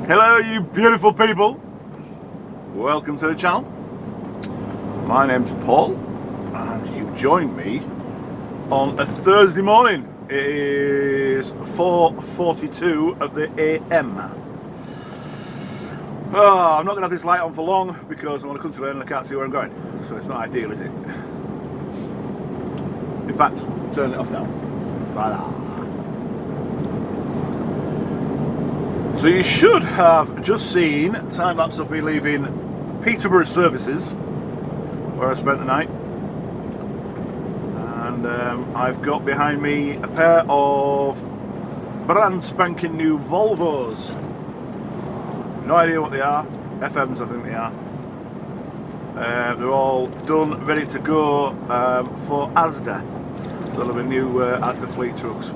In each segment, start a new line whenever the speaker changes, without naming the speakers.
Hello you beautiful people, welcome to the channel. My name's Paul and you've joined me on a Thursday morning. It is 4:42 of the AM. Oh, I'm not going to have this light on for long because I'm on a country lane and I can't see where I'm going, so it's not ideal, is it? In fact, I'm turning it off now. Voila. So you should have just seen time lapse of me leaving Peterborough Services, where I spent the night, and I've got behind me a pair of brand spanking new Volvos. No idea what they are. FMs, I think they are. They're all done, ready to go for Asda. So they'll be new Asda fleet trucks.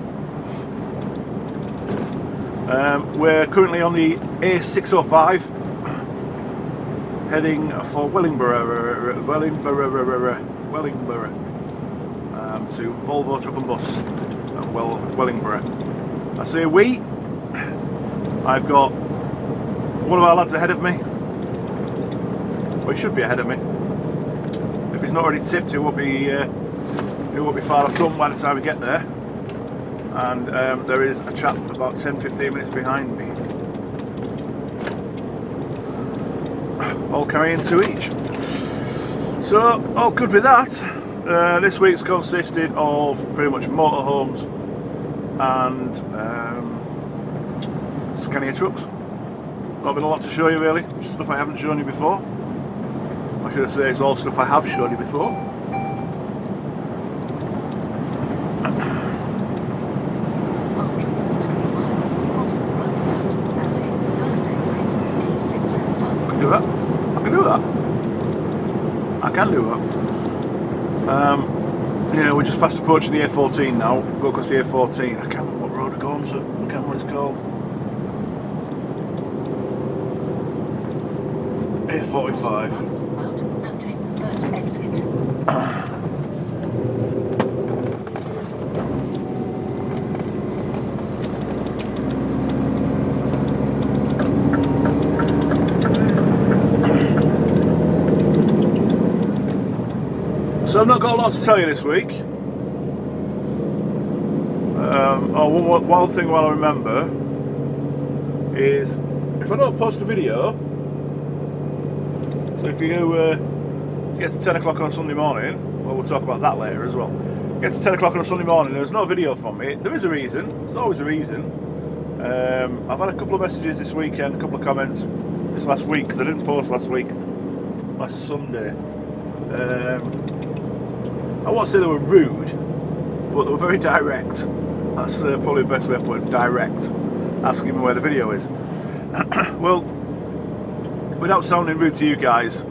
We're currently on the A605 heading for Wellingborough to Volvo Truck and Bus at Wellingborough. I say we, I've got one of our lads ahead of me. Well, he should be ahead of me. If he's not already tipped, he won't be far off done by the time we get there. And there is a chap about 10-15 minutes behind me. All carrying 2 each. So, all good with that. This week's consisted of pretty much motorhomes and Scania trucks. Not been a lot to show you really, stuff I haven't shown you before. I should say it's all stuff I have shown you before. I can do that. Yeah, we're just fast approaching the A14 now. We'll go across the A14. I can't remember what road we're going to. I can't remember what it's called. A45. So I've not got a lot to tell you this week. One thing while I remember is if I don't post a video, so if you get to 10 o'clock on a Sunday morning, well, we'll talk about that later as well. Get to 10 o'clock on a Sunday morning, there's no video from me. There is a reason, there's always a reason. I've had a couple of messages this weekend, a couple of comments this last week, because I didn't post last Sunday. I won't say they were rude, but they were very direct. That's probably the best way to put it, direct, asking me where the video is. Well, without sounding rude to you guys,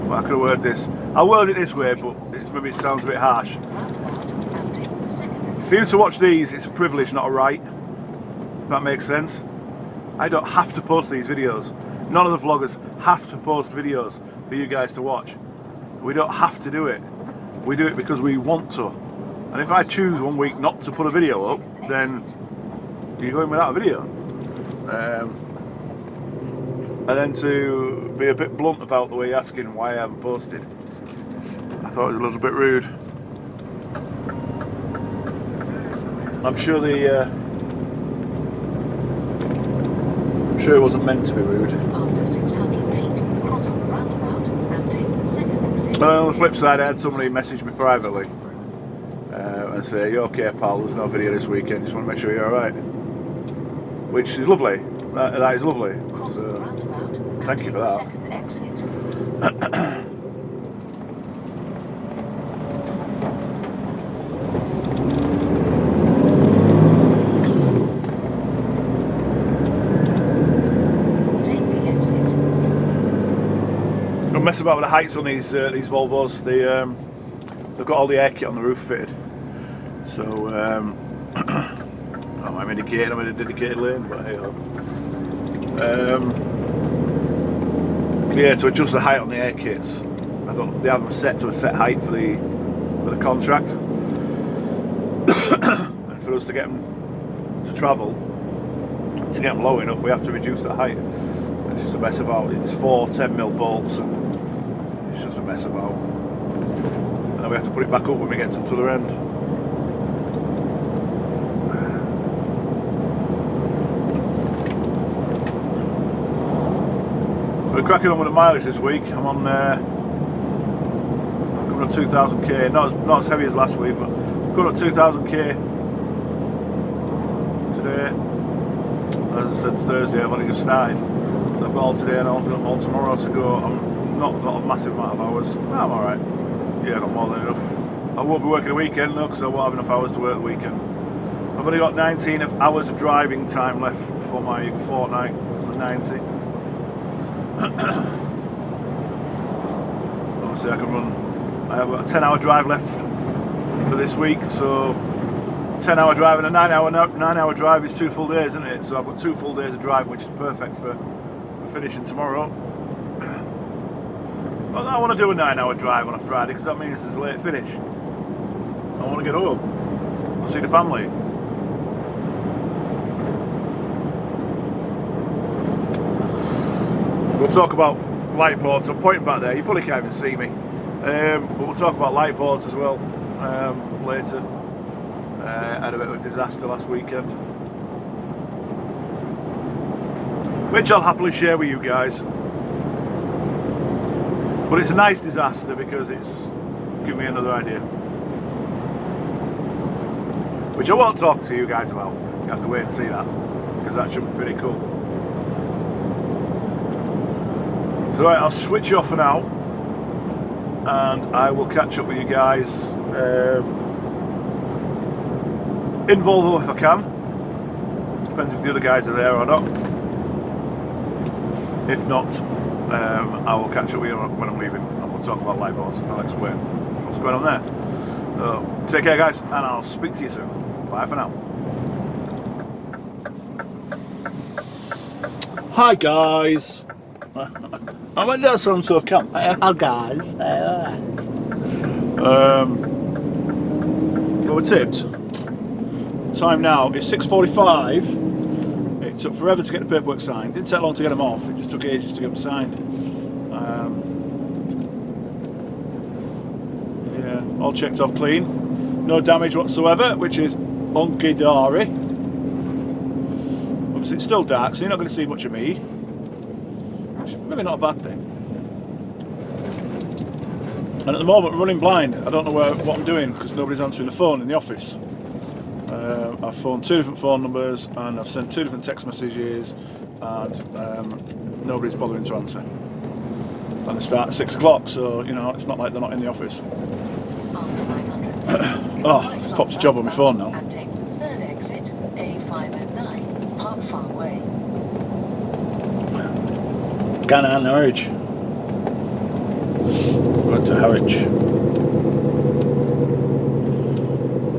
Well, I could have worded this. I'll word it this way, but maybe it sounds a bit harsh. For you to watch these, it's a privilege, not a right. If that makes sense. I don't have to post these videos. None of the vloggers have to post videos for you guys to watch. We don't have to do it. We do it because we want to. And if I choose one week not to put a video up, then you're going without a video. And then to be a bit blunt about the way you're asking why I haven't posted, I thought it was a little bit rude. I'm sure it wasn't meant to be rude. But on the flip side, I had somebody message me privately and say, "You okay, pal? There's no video this weekend. Just want to make sure you're alright." Which is lovely. That is lovely. So, thank you for that. Don't mess about with the heights on these Volvos. They've got all the air kit on the roof fitted. So I'm indicating I'm in a dedicated lane, but hey, yeah, to adjust the height on the air kits. They have them set to a set height for the contract, and for us to get them to travel, to get them low enough, we have to reduce the height. It's just a mess about. It's 4 10mm bolts, and it's just a mess about. And then we have to put it back up when we get to the other end. We're cracking on with the mileage this week. I'm on coming up 2,000k. Not as heavy as last week, but coming up 2,000k today. As I said, it's Thursday. I've only just started, so I've got all today and all tomorrow to go. I'm not got a massive amount of hours. I'm all right. Yeah, I've got more than enough. I won't be working a weekend though, because I won't have enough hours to work the weekend. I've only got 19 hours of driving time left for my fortnight at 90. Obviously I can run. I have got a 10-hour drive left for this week, so 10-hour drive and a 9-hour drive is 2 full days, isn't it? So I've got 2 full days of driving, which is perfect for finishing tomorrow. Well, I want to do a 9-hour drive on a Friday because that means it's a late finish. I want to get home and see the family. We'll talk about light ports. I'm pointing back there, you probably can't even see me. But we'll talk about light ports as well later. I had a bit of a disaster last weekend, which I'll happily share with you guys. But it's a nice disaster because it's given me another idea, which I won't talk to you guys about. You have to wait and see that, because that should be pretty cool. So right, I'll switch you off for now, and I will catch up with you guys in Volvo if I can. Depends if the other guys are there or not. If not, I will catch up with you when I'm leaving, and we'll talk about light boards and I'll explain what's going on there. So, take care guys, and I'll speak to you soon. Bye for now. Hi guys. I went to some sort of camp. Hi guys. Well, we're tipped. Time now is 6:45. It took forever to get the paperwork signed. It didn't take long to get them off. It just took ages to get them signed. Yeah, all checked off clean. No damage whatsoever, which is hunky-dory. Obviously it's still dark, so you're not going to see much of me. Which is maybe not a bad thing. And at the moment I'm running blind. I don't know what I'm doing because nobody's answering the phone in the office. I've phoned 2 different phone numbers and I've sent 2 different text messages, and nobody's bothering to answer. And they start at 6 o'clock, so you know it's not like they're not in the office. Oh, it's popped a job on my phone now. And take the 3rd exit, A509, Park Farm Way. Can I urge? Going to Harwich.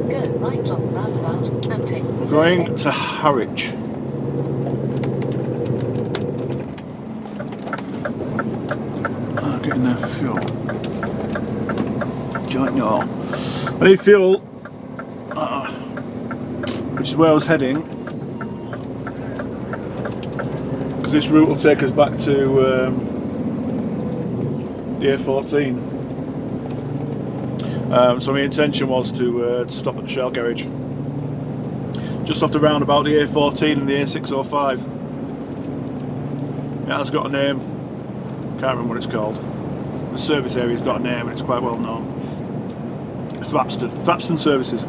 Go right on the roundabout and take the
Going
exit.
to Harwich. Getting there for fuel. Joint no. I need fuel, which is where I was heading, because this route will take us back to the A14. So my intention was to stop at the Shell garage, just off the roundabout the A14 and the A605. It has got a name. Can't remember what it's called. The service area's got a name and it's quite well known. Thrapston Services.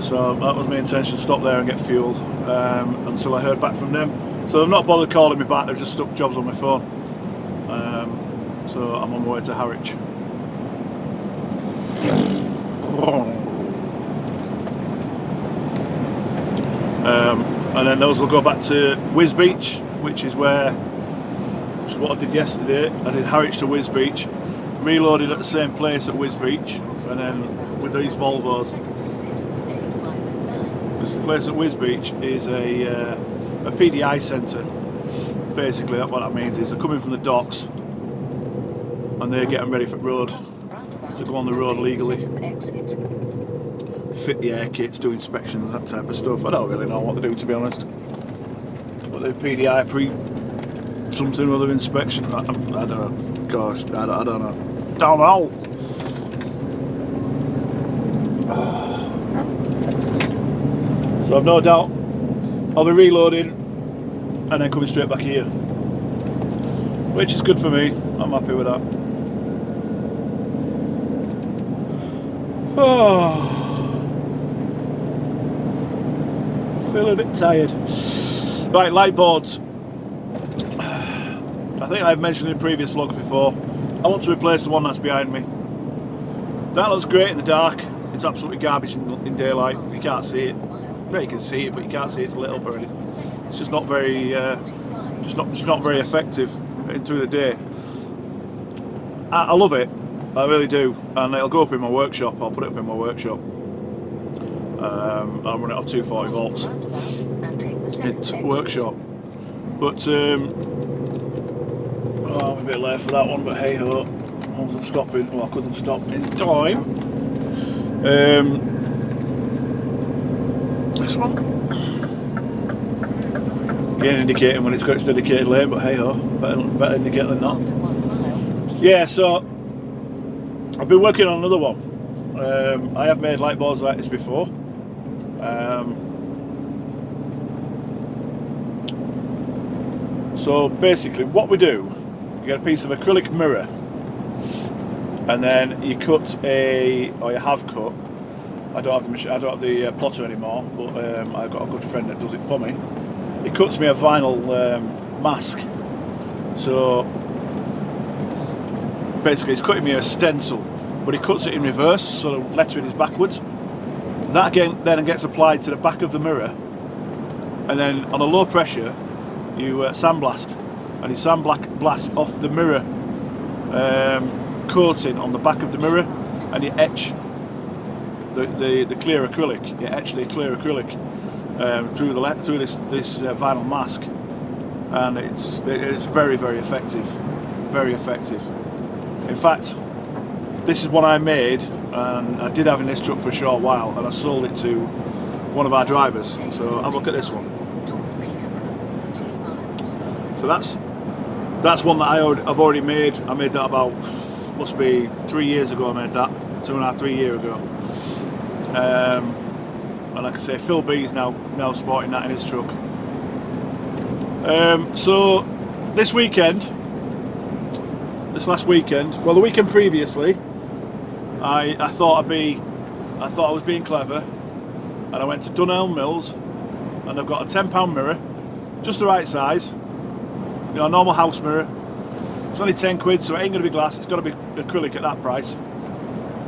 So that was my intention, stop there and get fuel until I heard back from them. So they've not bothered calling me back, they've just stuck jobs on my phone. So I'm on my way to Harwich. And then those will go back to Wisbeach, which is what I did yesterday. I did Harwich to Wisbeach, reloaded at the same place at Wisbeach, and then with these Volvos. Because the place at Wisbeach is a PDI centre. Basically, what that means is they're coming from the docks and they're getting ready for road to go on the road legally. Fit the air kits, do inspections, that type of stuff. I don't really know what they do, to be honest. But the PDI something or other inspection. I don't know. Gosh, I don't know. Don't know. So I've no doubt I'll be reloading and then coming straight back here, which is good for me. I'm happy with that. Oh, feeling a bit tired. Right, light boards. I think I've mentioned in previous vlogs before, I want to replace the one that's behind me. That looks great in the dark. It's absolutely garbage in daylight. You can't see it. Well, you can see it, but you can't see it's lit up or anything. It's just not very, just not very effective through the day. I love it. I really do, and it'll go up in my workshop. I'll put it up in my workshop. I'll run it off 240 volts into workshop. But I'm a bit late for that one. But hey ho, I wasn't stopping. Well, I couldn't stop in time. This one, again indicating when it's got its dedicated lane. But hey ho, better indicate than not. Yeah, so I've been working on another one. I have made light boards like this before. So basically what we do, you get a piece of acrylic mirror and then you cut or you have cut, I don't have the plotter anymore, but I've got a good friend that does it for me. He cuts me a vinyl mask. So basically he's cutting me a stencil, but he cuts it in reverse, so the lettering is backwards. That again then gets applied to the back of the mirror, and then on a low pressure you sandblast, and you sandblast off the mirror coating on the back of the mirror, and you etch the clear acrylic. You etch the clear acrylic through this vinyl mask, and it's very, very effective. Very effective. In fact, this is one I made, and I did have in this truck for a short while, and I sold it to one of our drivers. So have a look at this one. So that's one that I've already made. I made that about, must be 3 years ago. I made that 2.5, 3 years ago. And like I say, Phil B's now sporting that in his truck. So this last weekend, well, the weekend previously, I thought I was being clever, and I went to Dunelm Mills, and I've got a £10 mirror, just the right size, you know, a normal house mirror. It's only 10 quid, so it ain't going to be glass. It's got to be acrylic at that price.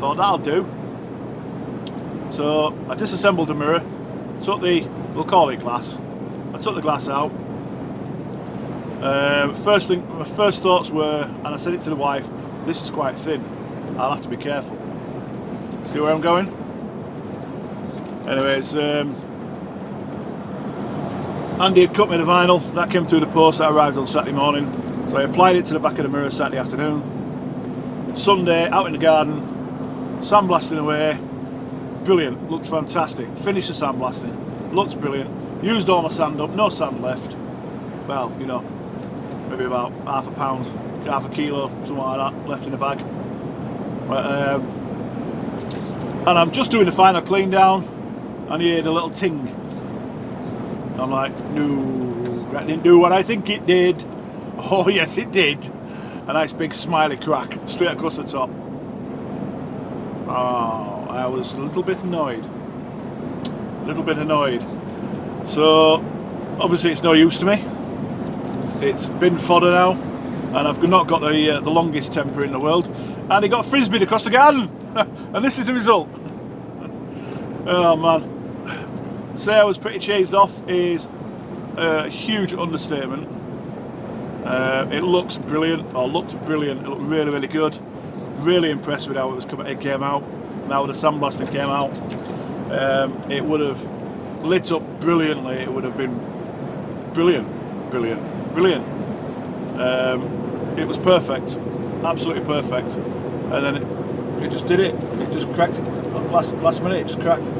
Thought that'll do. So I disassembled the mirror, we'll call it glass. I took the glass out, My first thoughts were, and I said it to the wife, this is quite thin, I'll have to be careful. See where I'm going? Anyways, Andy had cut me the vinyl, that came through the post, that arrived on Saturday morning, so I applied it to the back of the mirror Saturday afternoon. Sunday, out in the garden, sandblasting away, brilliant, looked fantastic. Finished the sandblasting, looked brilliant, used all my sand up, no sand left. Well, you know, maybe about half a pound, half a kilo, something like that, left in the bag. And I'm just doing the final clean down, and you hear the little ting. I'm like, no, that didn't do what I think it did. Oh yes it did. A nice big smiley crack straight across the top. Oh, I was a little bit annoyed. So obviously it's no use to me. It's bin fodder now, and I've not got the longest temper in the world, and it got frisbeed across the garden. And this is the result. Oh man, say I was pretty chased off is a huge understatement. It looks brilliant, or looked brilliant. It looked really, really good. Really impressed with how it came out. Now the sandblasting came out, it would have lit up brilliantly. It would have been brilliant. It was perfect, absolutely perfect. And then it just did it. It just cracked. Last minute, it just cracked.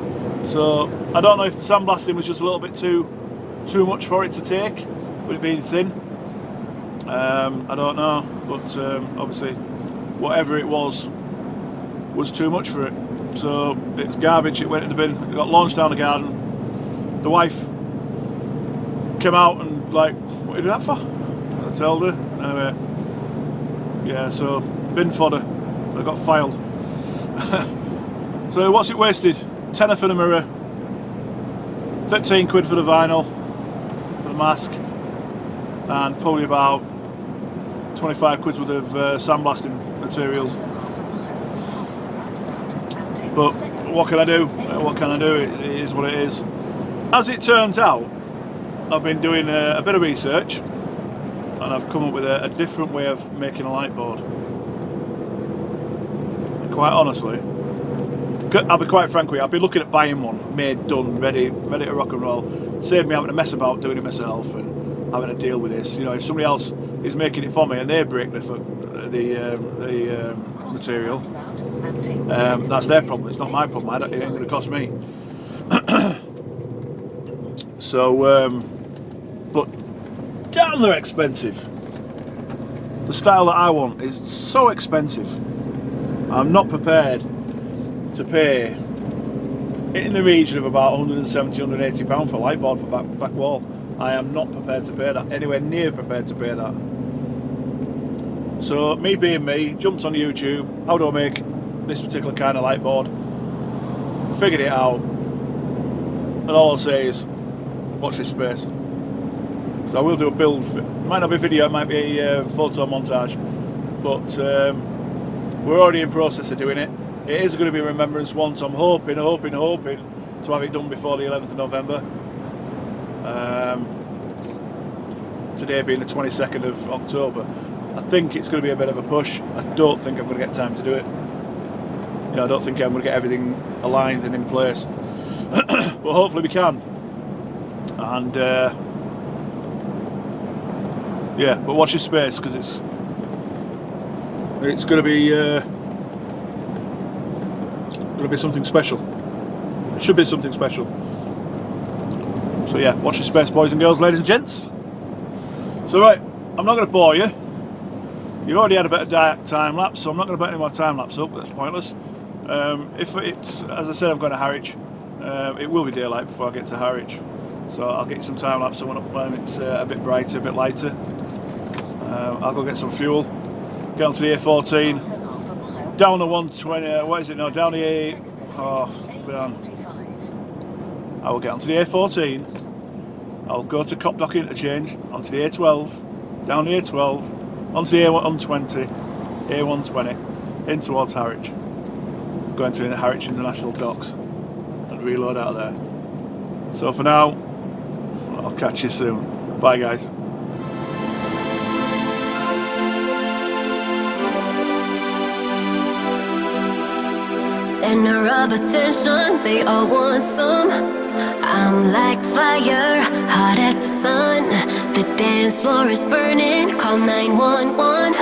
So I don't know if the sandblasting was just a little bit too much for it to take, with it being thin. I don't know, but obviously whatever it was too much for it. So it's garbage. It went in the bin. It got launched down the garden. The wife came out and like, what did you do that for? I told her. Anyway, yeah. So bin fodder. So I got filed. So what's it wasted? Tenner for the mirror, 13 quid for the vinyl, for the mask, and probably about 25 quid's worth of sandblasting materials. But what can I do? What can I do? It is what it is. As it turns out, I've been doing a bit of research, and I've come up with a different way of making a light board. And quite honestly, I'll be quite frank with you, I've been looking at buying one, made, done, ready to rock and roll. Save me having to mess about doing it myself and having to deal with this. You know, if somebody else is making it for me and they break the material, that's their problem. It's not my problem. It ain't going to cost me. So, but damn, they're expensive. The style that I want is so expensive. I'm not prepared to pay in the region of about 170, 180 pounds for a light board for back wall. I am not prepared to pay that, anywhere near prepared to pay that. So me being me, jumped on YouTube, how do I make this particular kind of light board? Figured it out, and all I'll say is, watch this space. So I will do a build, might not be video, it might be a photo montage, but we're already in process of doing it. It is going to be a remembrance one, so I'm hoping to have it done before the 11th of November. Today being the 22nd of October. I think it's going to be a bit of a push. I don't think I'm going to get time to do it. You know, I don't think I'm going to get everything aligned and in place. But hopefully we can. And yeah, but watch your space, because it's going to be something special. It should be something special. So yeah, watch your space, boys and girls, ladies and gents. So right, I'm not going to bore you. You've already had a bit of time lapse, so I'm not going to put any more time lapse up. That's pointless. If it's, as I said, I'm going to Harwich. It will be daylight before I get to Harwich, so I'll get you some time lapse up when it's a bit brighter, a bit lighter. I'll go get some fuel, get onto the A14, down the 120. What is it now? Down the A. Oh, man. I will get onto the A14. I'll go to Copdock Interchange, onto the A12, down the A12, onto the A120, A120, in towards Harwich. Going to the Harwich International Docks and reload out there. So for now, I'll catch you soon. Bye guys.
center of attention, they all want some. I'm like fire, hot as the sun. The dance floor is burning, call 911.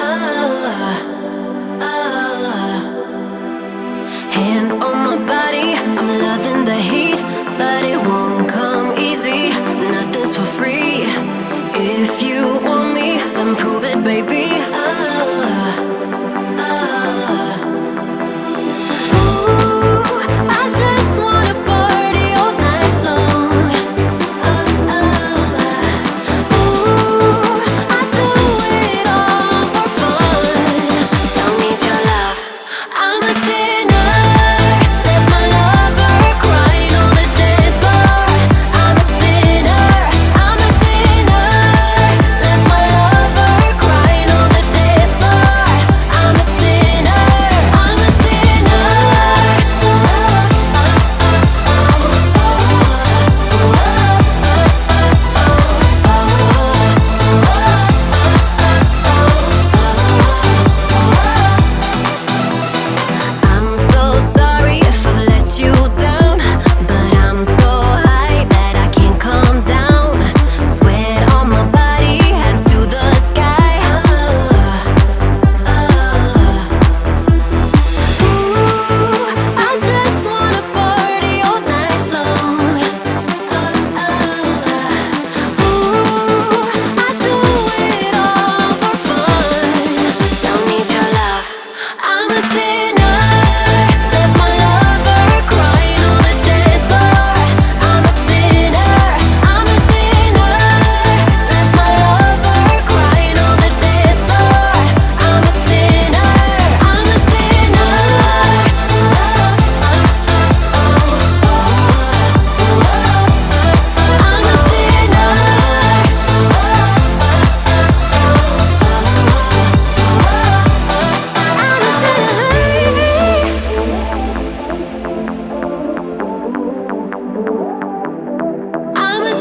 Hands on my body, I'm loving the heat, but it won't come easy, nothing's for free. If you want me, then prove it, baby. I just wanna party all night long. I do it all for fun. Don't need your love. I'm a sinner. Left my lover crying on the dance floor. I'm a sinner. I'm a sinner. Left my lover crying on the dance floor. I'm a sinner. I'm a sinner. I'm so sorry if I've let you down, but I'm so high that I can't calm down. Sweat on my body, hands to the sky. I just wanna party all night long. I do it all for fun. Don't need your love. I'm a sinner. Left my lover crying on the dance floor. I'm a sinner. I'm a sinner. Left my lover crying on the dance floor. I'm a sinner. I'm a sinner. I'm a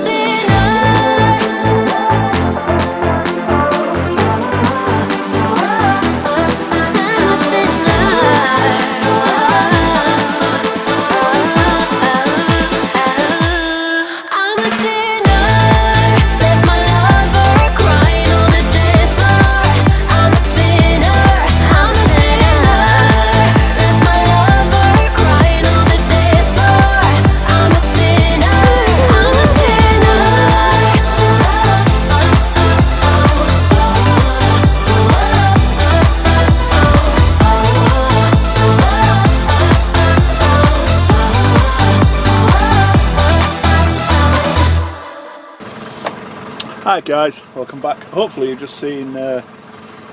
Hi guys, welcome back. Hopefully you've just seen a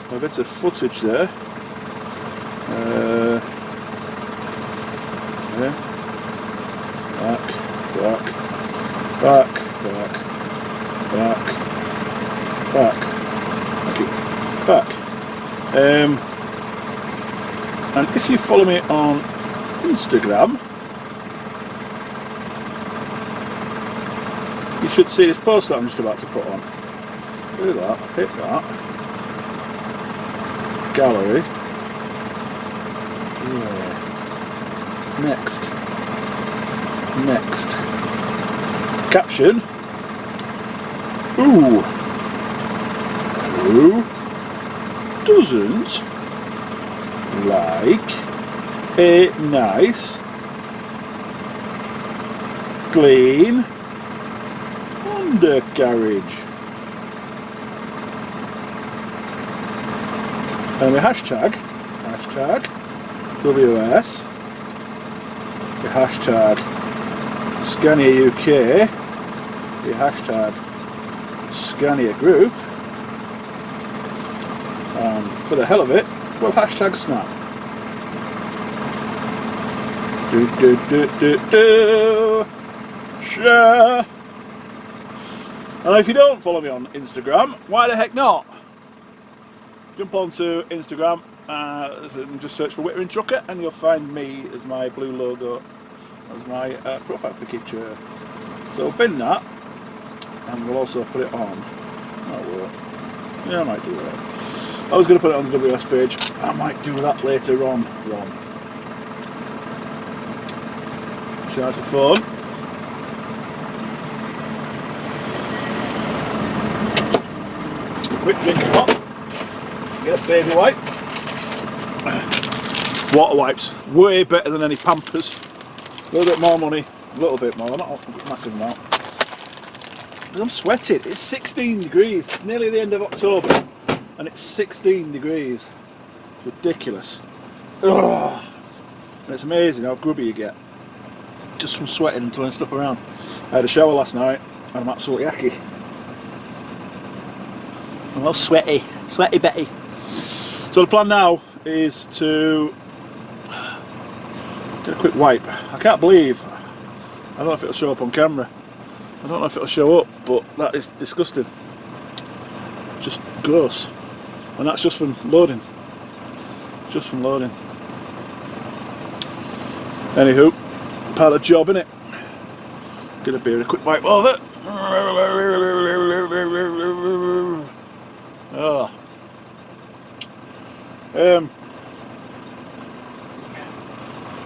bit of footage there. Yeah. Back. Thank you. Back. And if you follow me on Instagram, you should see this post that I'm just about to put on. Do that, hit that. Gallery. Yeah. Next. Caption. Ooh. Who doesn't like a nice, clean undercarriage? And the hashtag WS, the hashtag Scania UK, the hashtag Scania Group, and for the hell of it, we'll hashtag Snap. Share. And if you don't follow me on Instagram, why the heck not? Jump onto Instagram and just search for Wittering Trucker and you'll find me as my blue logo, as my profile picture. So bin that and we'll also put it on. Oh, well. Yeah, I might do that. I was going to put it on the WS page. I might do that later on. Charge the phone. Quick drink of hot. Get a baby wipe. Water wipes, way better than any Pampers. A little bit more money, a little bit more, not a massive amount. I'm sweating, it's 16 degrees, it's nearly the end of October and it's 16 degrees. It's ridiculous. Ugh. And it's amazing how grubby you get just from sweating and throwing stuff around. I had a shower last night and I'm absolutely hacky. I'm all sweaty, sweaty Betty. So the plan now is to get a quick wipe. I can't believe, I don't know if it'll show up on camera, I don't know if it'll show up, but that is disgusting. Just gross. And that's just from loading. Just from loading. Anywho, part of the job, innit? Gonna be a quick wipe of it. Oh.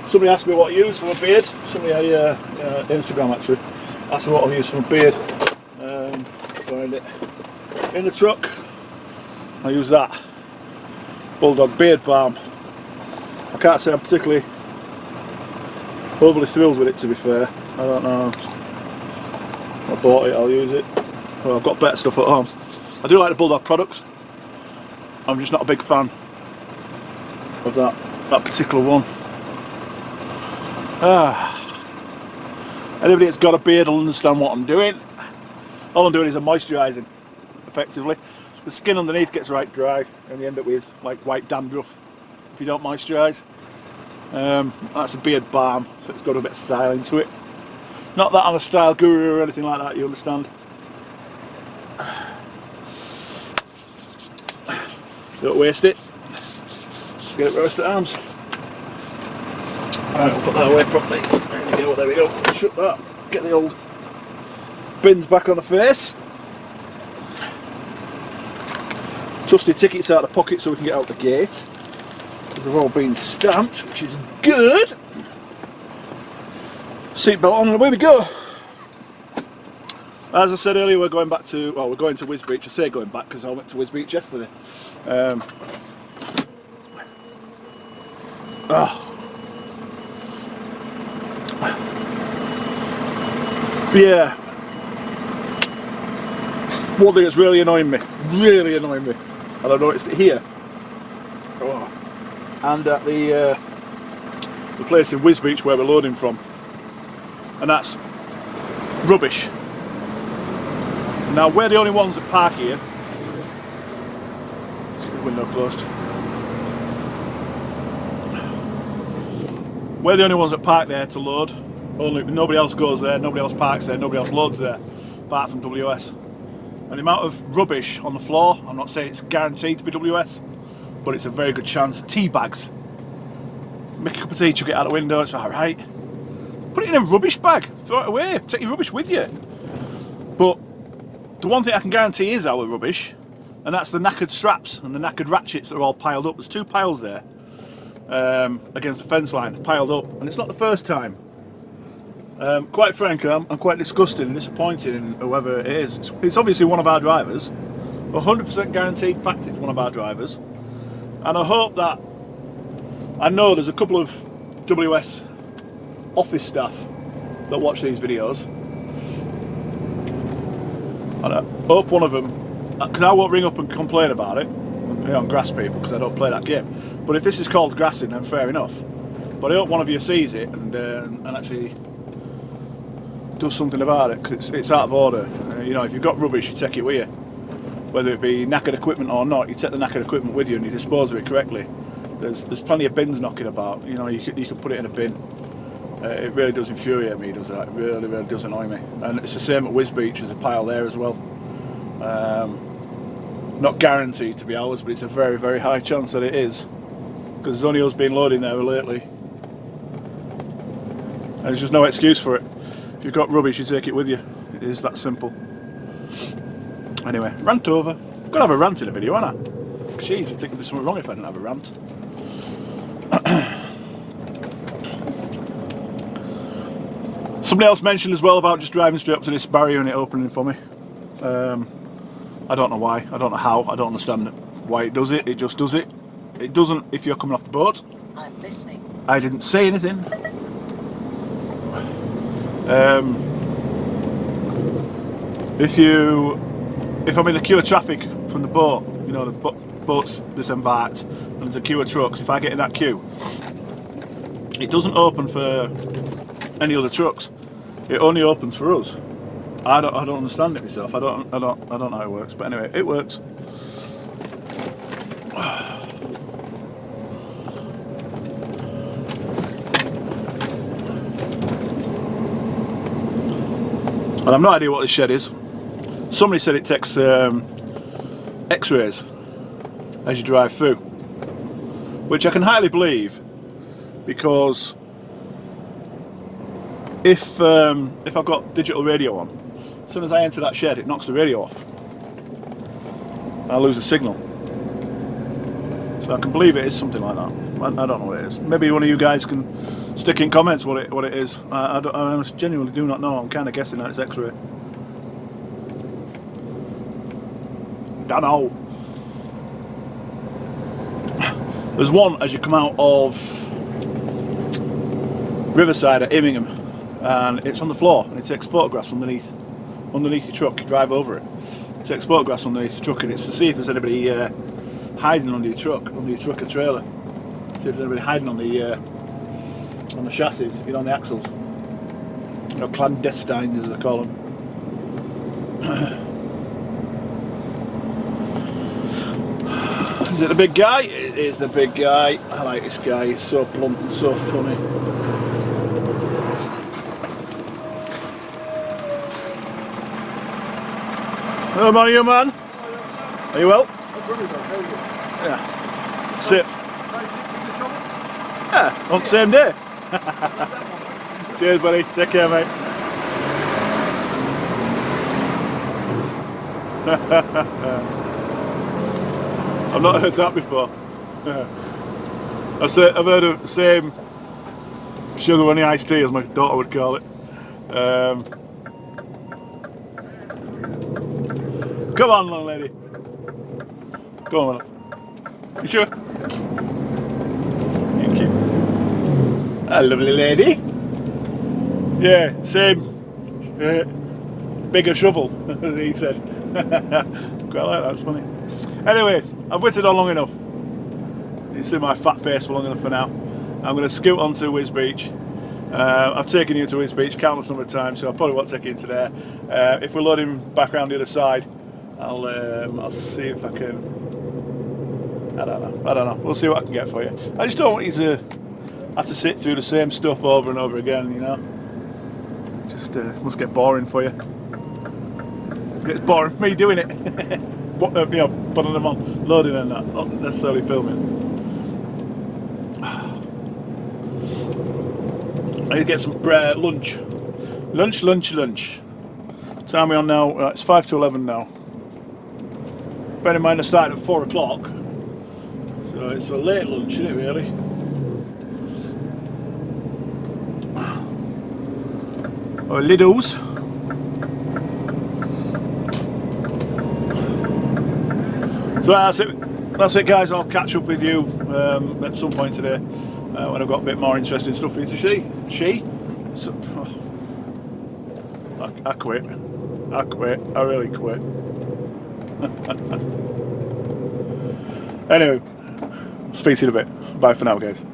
Somebody asked me what I use for my beard. Somebody on Instagram actually asked me what I use for my beard. Find it in the truck. I use that Bulldog beard balm. I can't say I'm particularly overly thrilled with it, to be fair. I don't know. I bought it, I'll use it. Well, I've got better stuff at home. I do like the Bulldog products. I'm just not a big fan of that particular one. Anybody that's got a beard will understand what I'm doing. All I'm doing is I'm moisturising, effectively. The skin underneath gets right dry and you end up with like white dandruff if you don't moisturise. That's a beard balm, so it's got a bit of style into it. Not that I'm a style guru or anything like that, you understand. Don't waste it. Get it roast at arms. Right, we'll put that away properly. There we go. Shut that. Get the old bins back on the face. Trusty tickets out of the pocket so we can get out the gate. Because they've all been stamped, which is good. Seatbelt on and away we go. As I said earlier, we're going back to, well, we're going to Wisbeach. I say going back because I went to Wisbeach yesterday. Yeah. One thing that's really annoying me, and I noticed it here, and at the place in Wisbeach where we're loading from, and that's rubbish. Now we're the only ones that park here. Let's get the window closed. We're the only ones that park there to load. Nobody else goes there, nobody else parks there, nobody else loads there, apart from WS. And the amount of rubbish on the floor, I'm not saying it's guaranteed to be WS, but it's a very good chance. Tea bags. Make a cup of tea, chuck it out the window, it's alright. Put it in a rubbish bag, throw it away, take your rubbish with you. But the one thing I can guarantee is our rubbish, and that's the knackered straps and the knackered ratchets that are all piled up. There's two piles there against the fence line, piled up, and it's not the first time. Quite frankly, I'm quite disgusted and disappointed in whoever it is. It's obviously one of our drivers. 100% guaranteed fact it's one of our drivers. And I hope that, I know there's a couple of WS office staff that watch these videos. And I hope one of them, because I won't ring up and complain about it, on grass people, because I don't play that game. But if this is called grassing, then fair enough. But I hope one of you sees it and actually does something about it, because it's out of order. You know, if you've got rubbish, you take it with you. Whether it be knackered equipment or not, you take the knackered equipment with you and you dispose of it correctly. There's plenty of bins knocking about. You know, you can put it in a bin. It really does infuriate me, does that? It really, really does annoy me. And it's the same at Wisbeach, there's a pile there as well. Not guaranteed to be ours, but it's a very, very high chance that it is. Because there's only us been loading there lately. And there's just no excuse for it. If you've got rubbish, you take it with you. It is that simple. Anyway, rant over. I've got to have a rant in a video, haven't I? Jeez, you'd think there's something wrong if I didn't have a rant. Somebody else mentioned as well about just driving straight up to this barrier and it opening for me. I don't know why, I don't know how, I don't understand why it does it, it just does it. It doesn't if you're coming off the boat.
I'm listening.
I didn't say anything. If I'm in a queue of traffic from the boat, you know, the boat's disembarked and there's a queue of trucks, if I get in that queue, it doesn't open for any other trucks. It only opens for us. I don't understand it myself. I don't know how it works, but anyway, it works. And I've no idea what this shed is. Somebody said it takes X-rays as you drive through, which I can highly believe, because if I've got digital radio on, as soon as I enter that shed, it knocks the radio off. I lose the signal. So I can believe it is something like that. I don't know what it is. Maybe one of you guys can stick in comments what it is. I genuinely do not know. I'm kind of guessing that it's X-ray. Don't know. There's one as you come out of Riverside at Immingham, and it's on the floor, and it takes photographs underneath your truck. You drive over it. It takes photographs underneath your truck, and it's to see if there's anybody hiding under your truck or trailer. See if there's anybody hiding on the chassis, you know, on the axles. You know, clandestines as they call them. Is it the big guy? It is the big guy. I like this guy, he's so blunt and so funny. Hello, man, you man? Are you well? Yeah. Sit. Yeah, on the same day. Cheers, buddy. Take care, mate. I've not heard that before. I've heard of the same sugar on the iced tea, as my daughter would call it. Come on, little lady. Go on, love. You sure? Thank you. A lovely lady. Yeah, same. Bigger shovel, he said. Quite like that, that's funny. Anyways, I've wittered on long enough. You've seen my fat face for long enough for now. I'm going to scoot on to Wiz Beach. I've taken you to Wiz Beach countless number of times, so I probably won't take you into there. If we're loading back around the other side, I'll see if I can. I don't know. We'll see what I can get for you. I just don't want you to have to sit through the same stuff over and over again, you know. It just must get boring for you. It gets boring for me doing it. You know, putting them on, loading and that, not necessarily filming. I need to get some lunch. Lunch. Time we on now? It's 5 to 11 now. Bear in mind I started at 4 o'clock, so it's a late lunch, isn't it, really? Or Lidl's. So that's it, guys. I'll catch up with you at some point today when I've got a bit more interesting stuff for you to see. I quit. I really quit. Anyway, speak to you in a bit. Bye for now, guys.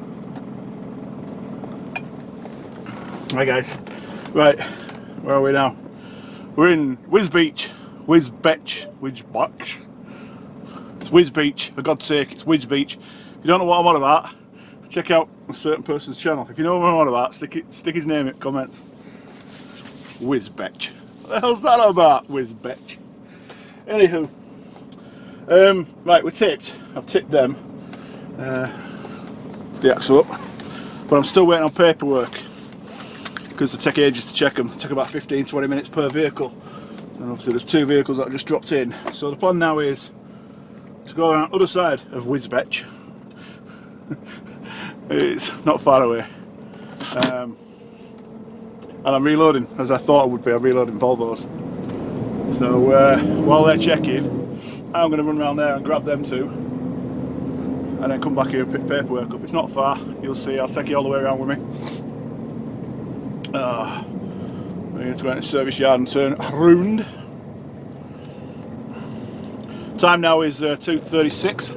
Hi, guys. Right, where are we now? We're in Wiz Beach. It's Wiz Beach, for God's sake, it's Wiz Beach. If you don't know what I'm on about, check out a certain person's channel. If you know what I'm on about, stick his name in the comments. Wiz Beach. What the hell's that about, Wiz Beach? Anywho, right, we're tipped. I've tipped them. The axle up. But I'm still waiting on paperwork, because they take ages to check them. They take about 15-20 minutes per vehicle. And obviously there's 2 vehicles that I just dropped in. So the plan now is to go around the other side of Wiz Beach. It's not far away. and I'm reloading, as I thought I would be. I'm reloading Volvos. So while they're checking, I'm going to run around there and grab them two, and then come back here and pick paperwork up. It's not far, you'll see. I'll take you all the way around with me. We're going to go into the service yard and turn round. Time now is 2:36.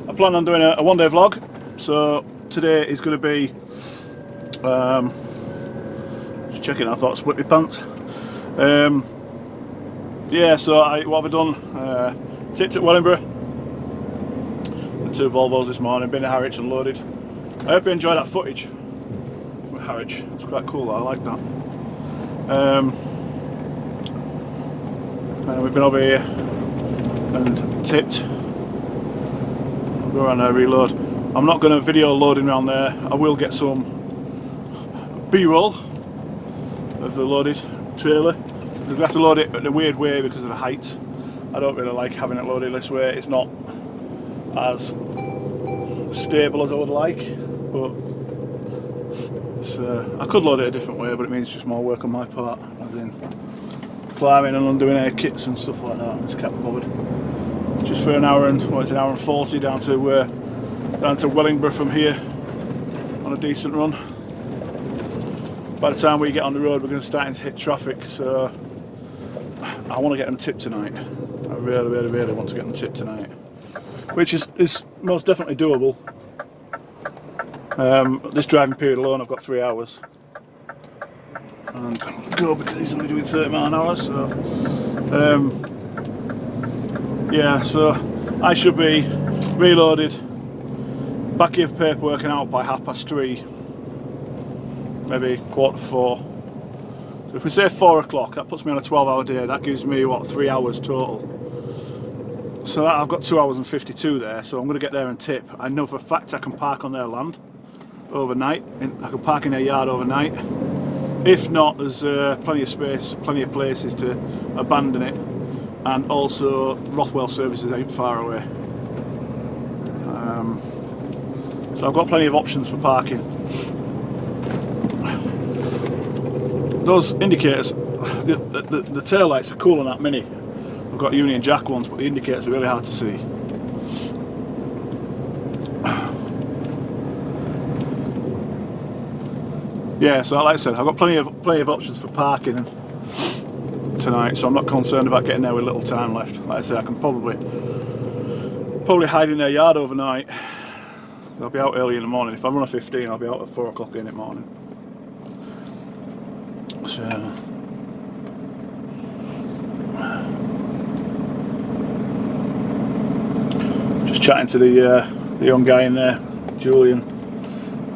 I plan on doing a one-day vlog, so today is going to be just checking. I thought I'd split my pants. Yeah, so what have I done? Tipped at Wellingborough, the 2 Volvos this morning, been to Harwich and loaded. I hope you enjoy that footage with Harwich. It's quite cool, I like that. We've been over here and tipped. I'll go around there, reload. I'm not going to video loading around there. I will get some B-roll of the loaded trailer. We're going to have to load it in a weird way because of the height. I don't really like having it loaded this way. It's not as stable as I would like, but I could load it a different way, but it means just more work on my part, as in climbing and undoing air kits and stuff like that. I just can't be bothered. Just for an hour and, well, it's an hour and 40 down to Wellingborough from here on a decent run. By the time we get on the road, we're going to start to hit traffic, so I want to get them tipped tonight. I really want to get them tipped tonight, which is most definitely doable. This driving period alone, I've got 3 hours, and go because he's only doing 30 miles an hour. So yeah, so I should be reloaded, back here for paperwork and out by 3:30, maybe 3:45. So if we say 4 o'clock, that puts me on a 12-hour day. That gives me, what, 3 hours total. So that, I've got 2 hours and 52 there, so I'm going to get there and tip. I know for a fact I can park on their land overnight. I can park in their yard overnight. If not, there's plenty of space, plenty of places to abandon it. And also, Rothwell services ain't far away. So I've got plenty of options for parking. Those indicators, the tail lights are cool on that Mini. I've got Union Jack ones, but the indicators are really hard to see. Yeah, so like I said, I've got plenty of options for parking tonight, so I'm not concerned about getting there with little time left. Like I said, I can probably hide in their yard overnight. I'll be out early in the morning. If I run a 15, I'll be out at 4 o'clock in the morning. So, just chatting to the young guy in there, Julian,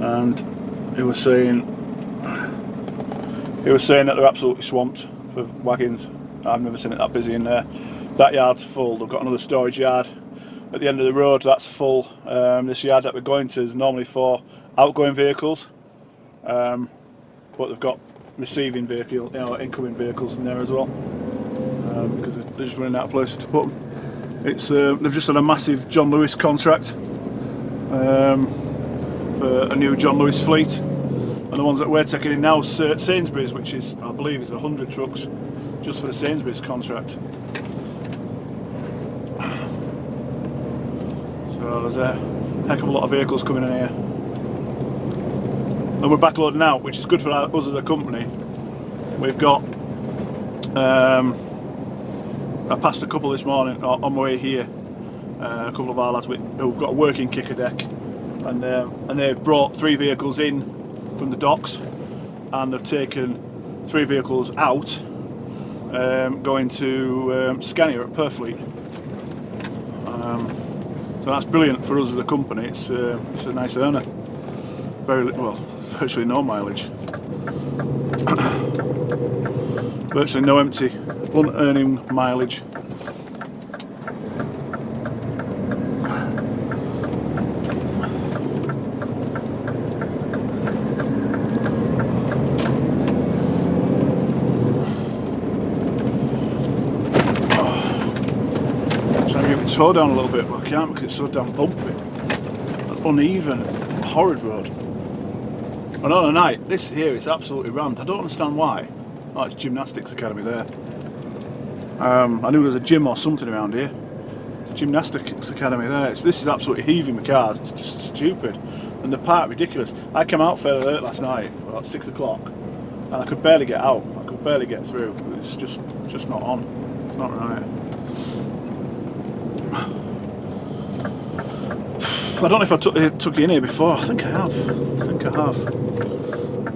and he was saying that they're absolutely swamped for wagons. I've never seen it that busy in there. That yard's full. They've got another storage yard at the end of the road, that's full. This yard that we're going to is normally for outgoing vehicles, but they've got receiving vehicle, incoming vehicles in there as well, because they're just running out of places to put them. It's they've just had a massive John Lewis contract for a new John Lewis fleet, and the ones that we're taking in now is Sainsbury's, which is, I believe, is 100 trucks just for the Sainsbury's contract. So there's a heck of a lot of vehicles coming in here. And we're backloading out, which is good for us as a company. We've got, I passed a couple this morning on my way here, a couple of our lads who've got a working kicker deck, and they've brought 3 vehicles in from the docks, and they've taken 3 vehicles out, going to Scania at Purfleet. So that's brilliant for us as a company. It's a nice earner. Virtually no mileage. Virtually no empty, unearning mileage. Slow down a little bit, but I can't because it's so damn bumpy. An uneven, horrid road. And on a night, this here is absolutely rammed. I don't understand why. Oh, it's Gymnastics Academy there. I knew there was a gym or something around here. It's a Gymnastics Academy there. This is absolutely heaving the cars. It's just stupid. And the park ridiculous. I came out fairly late last night, about 6 o'clock, and I could barely get out. I could barely get through. It's just not on. It's not right. I don't know if I took you in here before. I think I have.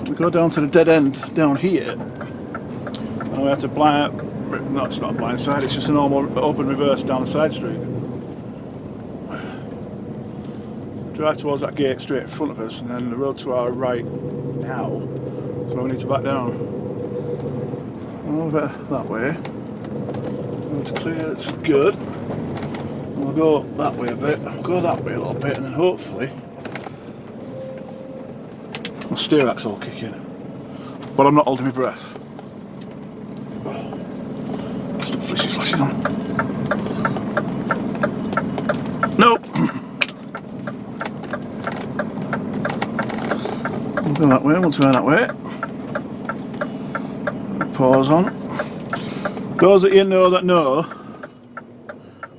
We go down to the dead end down here, and we have to no, it's not a blind side, it's just a normal open reverse down the side street. Drive towards that gate straight in front of us, and then the road to our right now, so we need to back down. A little bit that way. Road's clear, it's good. We'll go that way a bit, and we'll go that way a little bit, and then hopefully my steer axle will kick in. But I'm not holding my breath. Some flashy flashes on. Nope. We'll go that way, we'll turn that way. Pause on. Those that you know that know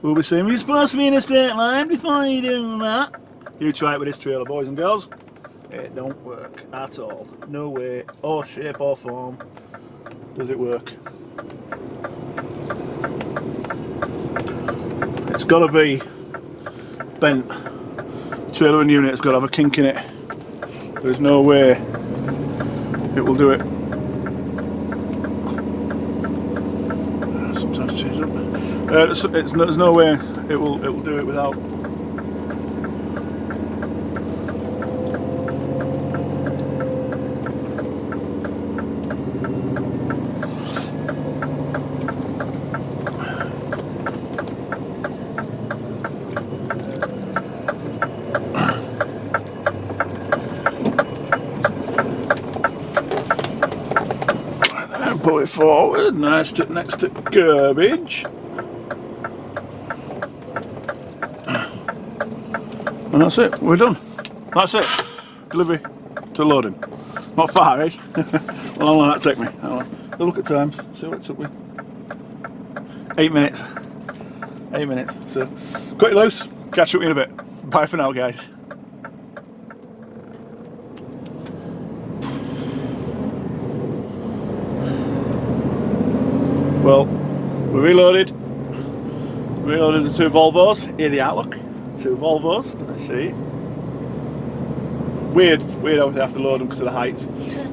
will be saying, you're supposed to be in a straight line before you do that. You try it with this trailer, boys and girls. It don't work at all. No way, or shape or form does it work. It's got to be bent. The trailer and unit has got to have a kink in it. There's no way it will do it. Sometimes change it up. There's no way it will do it without. Pull it forward, nice next to curbage. And that's it, we're done. That's it. Delivery to loading. Not far, eh? How long will that take me? Have a look at times, see what it took me. 8 minutes. 8 minutes. So, cut you loose, catch up in a bit. Bye for now, guys. Well, we reloaded the two Volvos. Here they are, look. Two Volvos, let's see. Weird how they have to load them because of the height.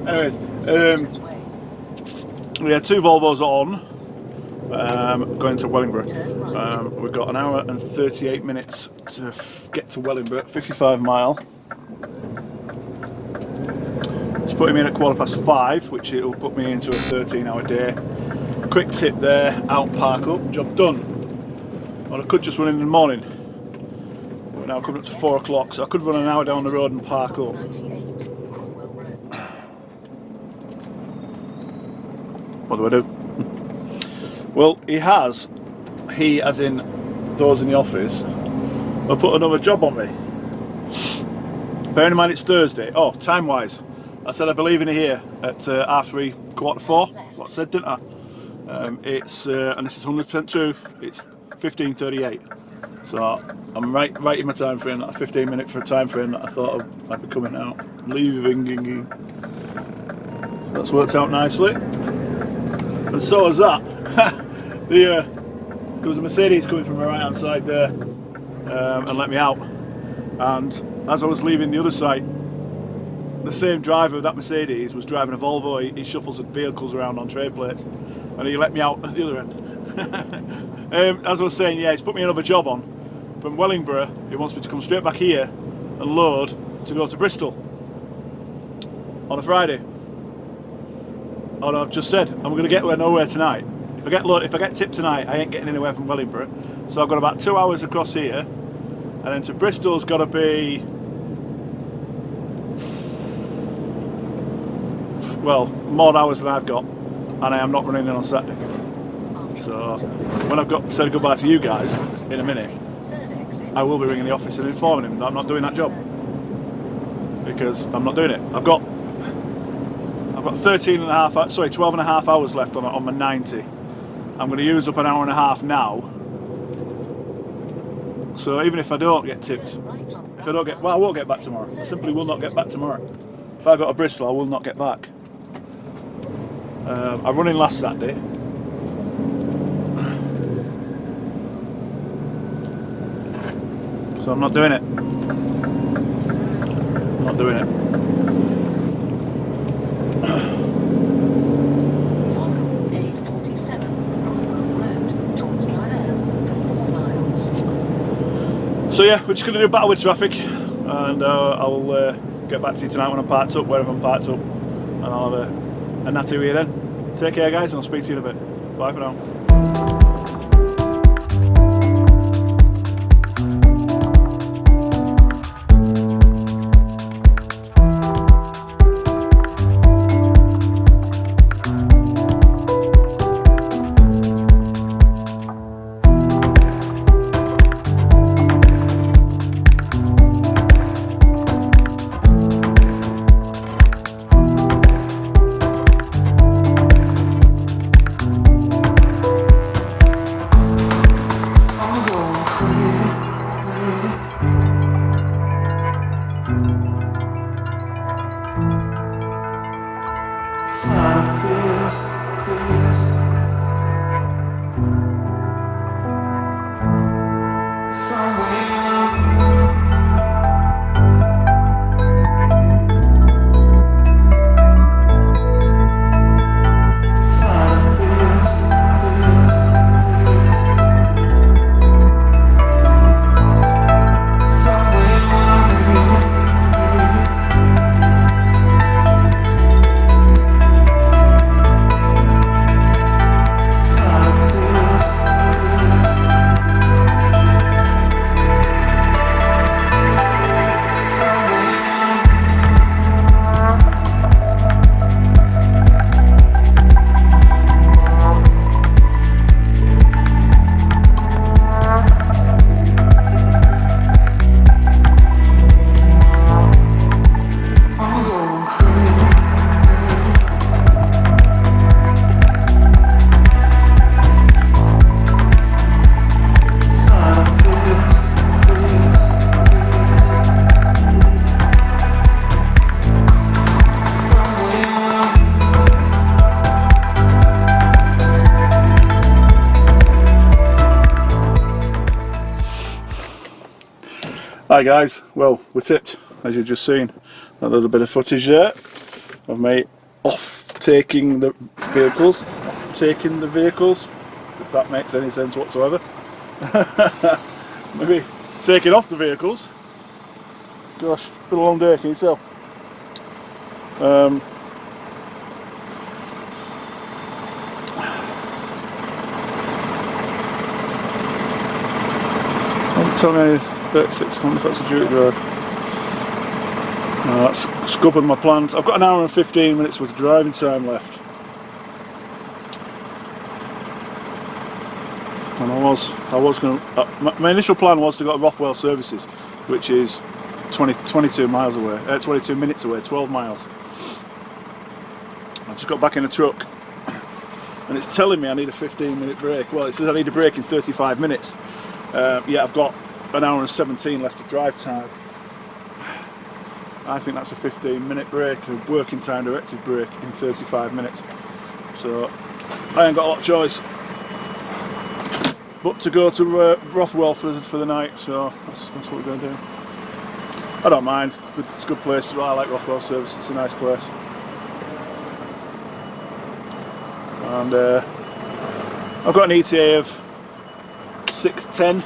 Anyways, we had two Volvos on, going to Wellingborough. We've got an hour and 38 minutes to get to Wellingborough, 55 mile. It's putting me in at 5:15, which it will put me into a 13-hour day. Quick tip there, out park up, job done. Well, I could just run in the morning. We're now coming up to 4 o'clock, so I could run an hour down the road and park up. What do I do? Well, he as in those in the office, have put another job on me. Bearing in mind it's Thursday. Oh, time-wise, I said I believe in here at 3:30, 4:15. That's what I said, didn't I? It's and this is 100% truth. It's 15:38. So I'm right in my time frame. That 15-minute for a time frame that I thought I'd be coming out, leaving. That's worked out nicely. And so has that. There was a Mercedes coming from my right hand side there and let me out. And as I was leaving the other side, the same driver of that Mercedes was driving a Volvo. He shuffles the vehicles around on trade plates, and he let me out at the other end. As I was saying, yeah, he's put me another job on from Wellingborough. He wants me to come straight back here and load to go to Bristol on a Friday. And I've just said I'm going to get nowhere tonight. If I get tipped tonight, I ain't getting anywhere from Wellingborough. So I've got about 2 hours across here, and then to Bristol's got to be, well, more hours than I've got, and I am not running in on Saturday. So when I've got said goodbye to you guys in a minute, I will be ringing the office and informing them that I'm not doing that job, because I'm not doing it. I've got I've got 12 and a half hours left on my 90. I'm going to use up an hour and a half now. So even if I don't get tipped, if I don't get, well, I won't get back tomorrow. I simply will not get back tomorrow. If I go to Bristol, I will not get back. I run in last Saturday. So I'm not doing it. I'm not doing it. So yeah, we're just going to do a battle with traffic, and I'll get back to you tonight when I'm parked up, wherever I'm parked up, and I'll have a natty with you then. Take care guys, and I'll speak to you in a bit. Bye for now. Hi guys, well we're tipped, as you've just seen. A little bit of footage there of me taking the vehicles, if that makes any sense whatsoever. Maybe taking off the vehicles. Gosh, it's been a long day, can you tell? Tell me 36 months, that's a duty drive. That's scuppered my plans. I've got an hour and 15 minutes worth of driving time left. And I was going to, my initial plan was to go to Rothwell Services, which is 22 miles away, 22 minutes away, 12 miles. I just got back in the truck and it's telling me I need a 15-minute break. Well, it says I need a break in 35 minutes. Yeah, I've got an hour and 17 left of drive time. I think that's a 15-minute break, a working time directed break in 35 minutes. So I ain't got a lot of choice but to go to Rothwell for the night. So that's what we're going to do. I don't mind. It's a good place. I like Rothwell Service. It's a nice place. And I've got an ETA of 6:10.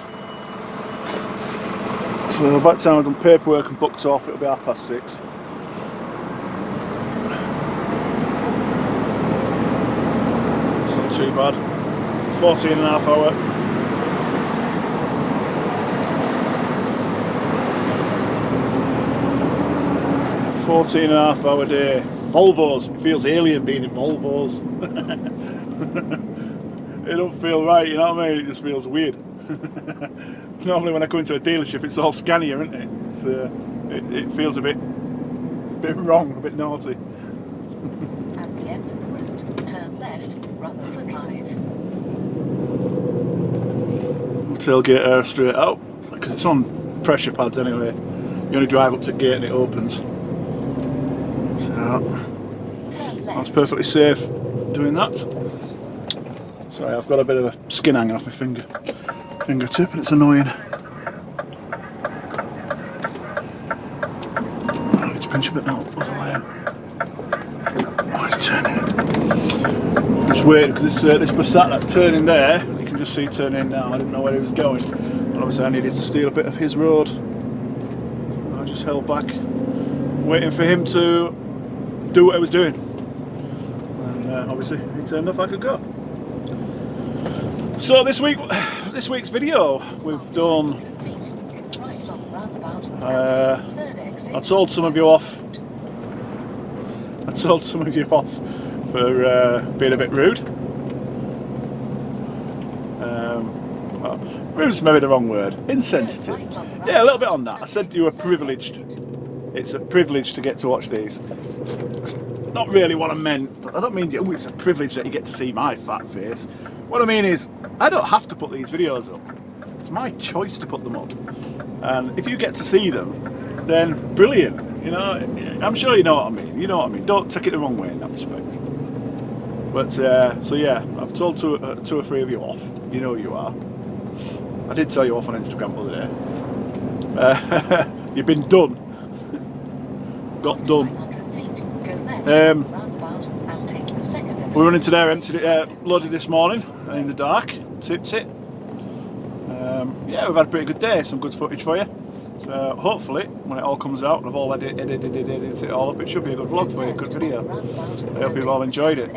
So by the time I've done paperwork and booked off, it'll be 6:30. It's not too bad. 14 and a half hour. $14.5 hour day. Volvos. It feels alien being in Volvos. It don't feel right, you know what I mean? It just feels weird. Normally when I come into a dealership it's all Scania, isn't it? It's, it feels a bit wrong, a bit naughty. tailgate air straight out because it's on pressure pads anyway. You only drive up to gate and it opens. So I was perfectly safe doing that. Sorry, I've got a bit of a skin hanging off my fingertip and it's annoying. I need to pinch a bit now. What's the lane? Oh, it's turning. I'm just waiting because this Passat that's turning there, you can just see turning now. I didn't know where he was going. And obviously I needed to steal a bit of his road. I just held back, waiting for him to do what he was doing. And obviously he turned off like a go. So this week's video, we've done. I told some of you off for being a bit rude. Well, rude's maybe the wrong word. Insensitive. Yeah, a little bit on that. I said you were privileged. It's a privilege to get to watch these. It's not really what I meant. I don't mean it's a privilege that you get to see my fat face. What I mean is, I don't have to put these videos up. It's my choice to put them up. And if you get to see them, then brilliant. You know, I'm sure you know what I mean. You know what I mean. Don't take it the wrong way in that respect. But so yeah, I've told two or three of you off. You know who you are. I did tell you off on Instagram the other day. You've been done. Got done. We were into there loaded this morning in the dark. Tipped it. Yeah, we've had a pretty good day. Some good footage for you. So hopefully, when it all comes out and I've all edited it all up, it should be a good vlog for you, a good video. I hope you've all enjoyed it.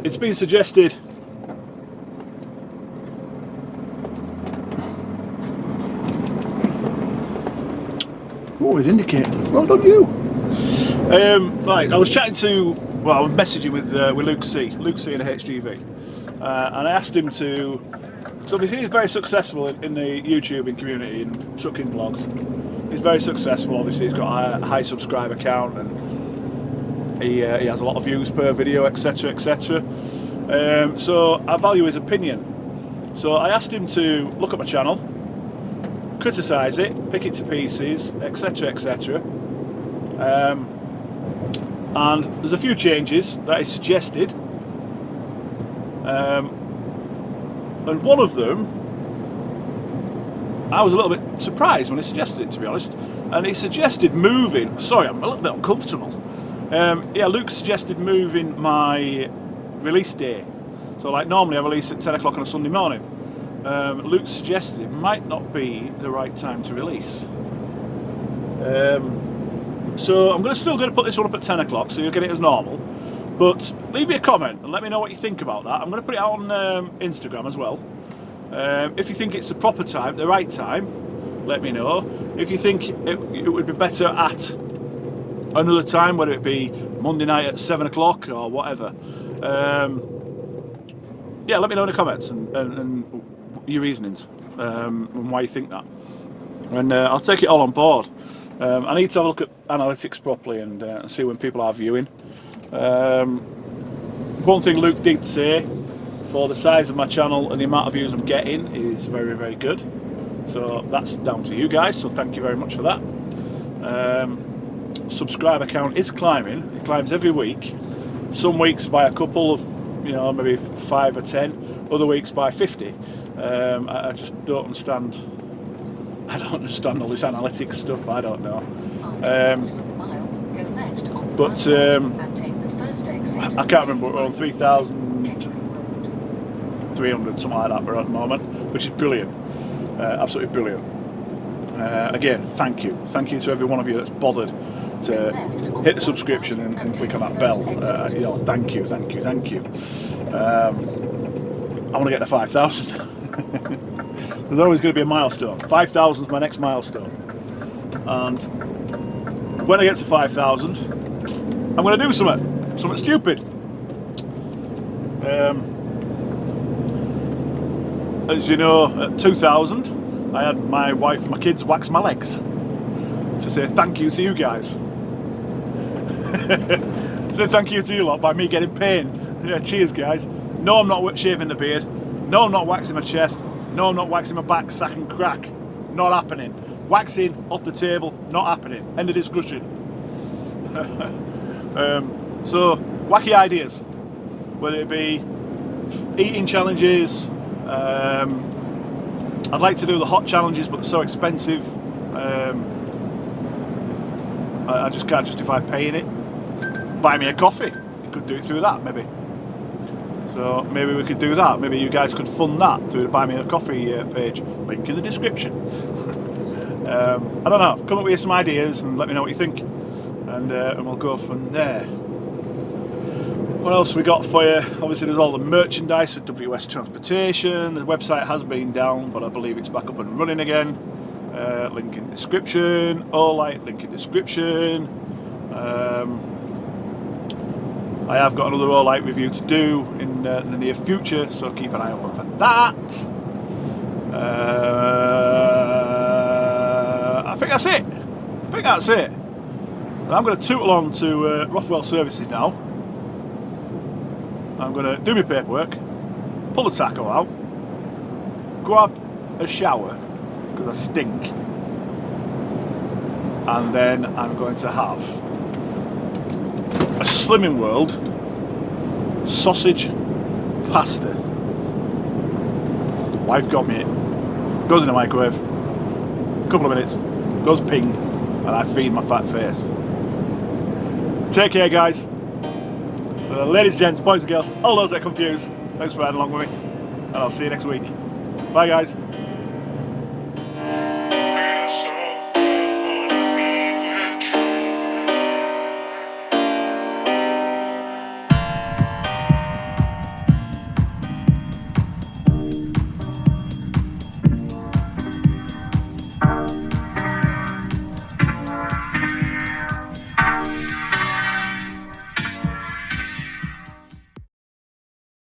It's been suggested. Oh, he's indicating. Well done, you. Right, I was chatting to. Well, I was messaging with Luke C in the HGV, and I asked him to. So obviously he's very successful in the YouTubing community and trucking vlogs. He's very successful. Obviously he's got a high subscriber count and he has a lot of views per video, etc., etc. So I value his opinion. So I asked him to look at my channel, criticise it, pick it to pieces, etc., etc. And there's a few changes that he suggested. And one of them, I was a little bit surprised when he suggested it, to be honest. And he suggested moving. Sorry, I'm a little bit uncomfortable. Yeah, Luke suggested moving my release day. So, like normally, I release at 10 o'clock on a Sunday morning. Luke suggested it might not be the right time to release. So I'm still going to put this one up at 10 o'clock, so you'll get it as normal. But leave me a comment and let me know what you think about that. I'm going to put it out on Instagram as well. If you think it's the proper time, the right time, let me know. If you think it would be better at another time, whether it be Monday night at 7 o'clock or whatever, yeah, let me know in the comments and your reasonings and why you think that. And I'll take it all on board. I need to have a look at analytics properly and see when people are viewing. One thing Luke did say, for the size of my channel and the amount of views I'm getting, is very, very good. So that's down to you guys, so thank you very much for that. Subscriber count is climbing. It climbs every week. Some weeks by a couple of, you know, maybe 5 or 10. Other weeks by 50. I just don't understand. I don't understand all this analytics stuff. I don't know. But I can't remember. We're on 3,300, something like that. We're at the moment, which is brilliant. Absolutely brilliant. Again, thank you to every one of you that's bothered to hit the subscription and click on that bell. You know, thank you. I want to get to 5,000. There's always going to be a milestone. 5,000 is my next milestone, and when I get to 5,000, I'm going to do something stupid. As you know, at 2,000, I had my wife and my kids wax my legs to say thank you to you guys. Say thank you to you lot by me getting pain. Yeah, cheers guys. No, I'm not shaving the beard. No, I'm not waxing my chest. No, I'm not waxing my back, sack and crack. Not happening. Waxing off the table, not happening. End of discussion. So, wacky ideas. Whether it be eating challenges. I'd like to do the hot challenges, but they're so expensive. I just can't justify paying it. Buy me a coffee. You could do it through that, maybe. So maybe we could do that. Maybe you guys could fund that through the Buy Me a Coffee page. Link in the description. I don't know. Come up with some ideas and let me know what you think. And we'll go from there. What else we got for you? Obviously there's all the merchandise for WS Transportation. The website has been down, but I believe it's back up and running again. Link in description. Olight, link in description. I have got another Olight review to do in the near future, so keep an eye out for that. I think that's it. And I'm going to toot along to Rothwell Services now. I'm going to do my paperwork, pull the tackle out, go have a shower because I stink, and then I'm going to have a Slimming World sausage pasta. Wife got me it. Goes in the microwave, couple of minutes, goes ping, and I feed my fat face. Take care, guys. So ladies, gents, boys and girls, all those that are confused, thanks for riding along with me, and I'll see you next week. Bye, guys.